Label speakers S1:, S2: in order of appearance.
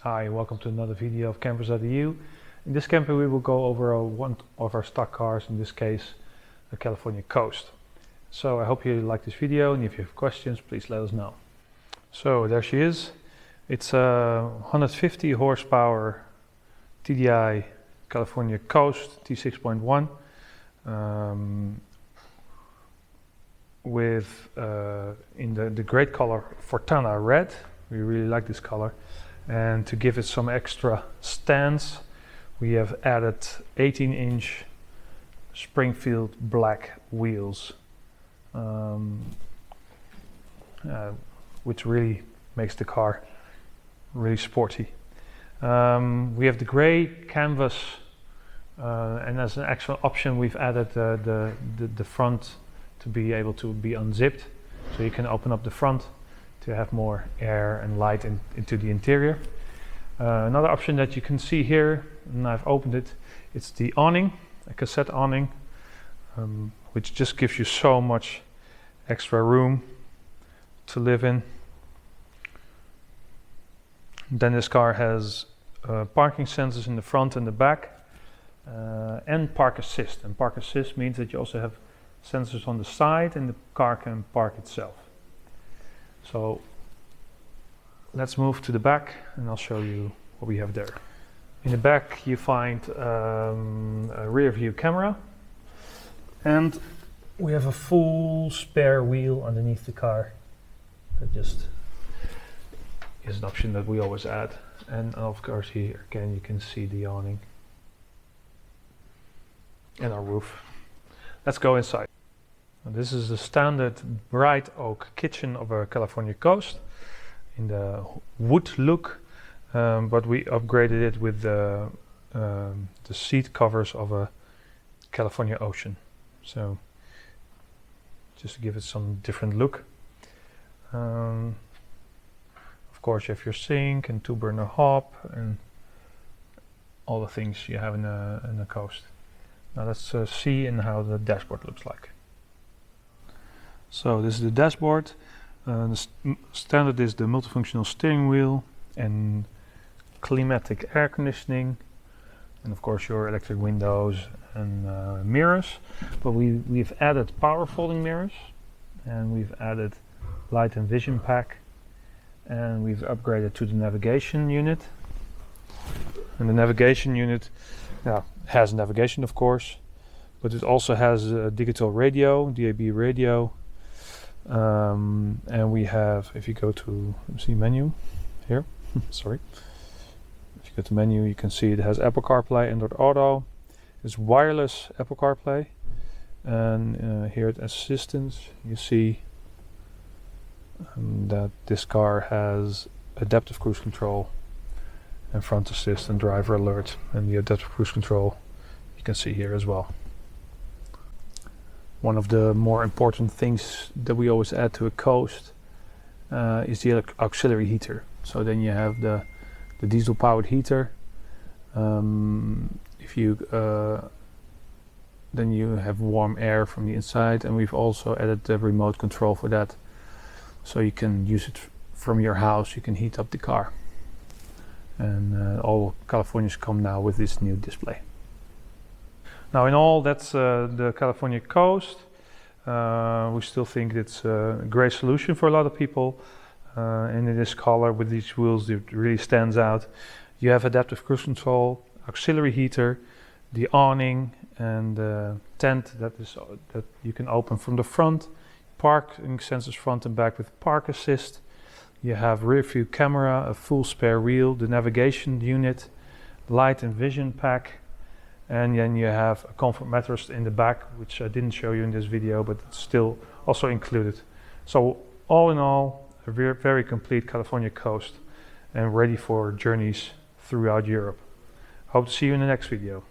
S1: Hi, welcome to another video of Campers.eu. In this camper we will go over one of our stock cars, in this case a California Coast. So I hope you like this video, and if you have questions please let us know. So there she is. It's a 150 horsepower TDI California Coast T6.1 with in the great color Fortana red. We really like this color. And to give it some extra stance, we have added 18-inch Springfield black wheels, which really makes the car really sporty. We have the gray canvas, and as an extra option we've added the front to be able to be unzipped, so you can open up the front to have more air and light into the interior. Another option that you can see here, and I've opened it, it's the awning, a cassette awning, which just gives you so much extra room to live in. Then this car has parking sensors in the front and the back, and park assist. And park assist means that you also have sensors on the side and the car can park itself. So let's move to the back and I'll show you what we have there. In the back you find a rear view camera, and we have a full spare wheel underneath the car. That just is an option that we always add. And of course here again you can see the awning and our roof. Let's go inside. This is the standard bright oak kitchen of a California Coast in the wood look, but we upgraded it with the seat covers of a California Ocean. So just to give it some different look. Of course you have your sink and 2-burner hob and all the things you have in a Coast. Now let's see how the dashboard looks like. So this is the dashboard. The standard is the multifunctional steering wheel and climatic air conditioning, and of course your electric windows and mirrors. But we've added power folding mirrors, and we've added light and vision pack, and we've upgraded to the navigation unit. And the navigation unit has navigation, of course, but it also has a digital radio, DAB radio. And we have, if you go to menu here, sorry, if you go to menu you can see it has Apple CarPlay, Android Auto, it's wireless Apple CarPlay, and here at assistance you see that this car has adaptive cruise control and front assist and driver alert, and the adaptive cruise control you can see here as well. One of the more important things that we always add to a Coast is the auxiliary heater. So then you have the diesel powered heater. If you then you have warm air from the inside, and we've also added the remote control for that, so you can use it from your house. You can heat up the car, and all Californians come now with this new display. Now in all, that's the California Coast. We still think it's a great solution for a lot of people, and in this color with these wheels it really stands out. You have adaptive cruise control, auxiliary heater, the awning, and the tent that you can open from the front, parking sensors front and back with park assist. You have rear view camera, a full spare wheel, the navigation unit, light and vision pack. And then you have a comfort mattress in the back, which I didn't show you in this video, but it's still also included. So all in all, a very complete California Coast and ready for journeys throughout Europe. Hope to see you in the next video.